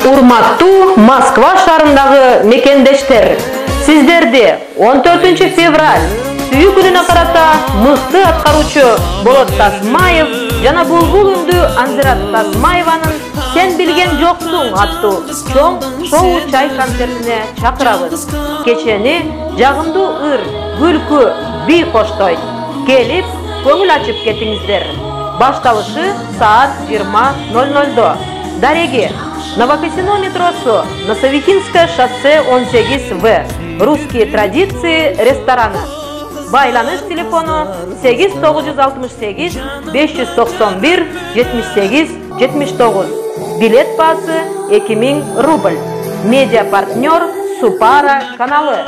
Урматтуу Москва шаарындагы мекендештер, сиздерди 14 февраль сүйүү күнүнө карата мыкты аткаруучу Болот Тасмаев жана Булбул үндүү Анзират Тасмаеванын «Сен билген жоксуң» аттуу чоң шоу чай концертине чакырабыз. Кечени жагымдуу ыр, күлкү, би коштойт. Келип, көңүл ачып кетиңиздер. Башталышы саат 20:00. Дареги, Новокосино метросу, Носовихинское шоссе 18В, Русские традиции рестораны. Байланыш телефону 8968 591 78 79. Билет басы 2000 рубль. Медиа-партнер Супара каналы.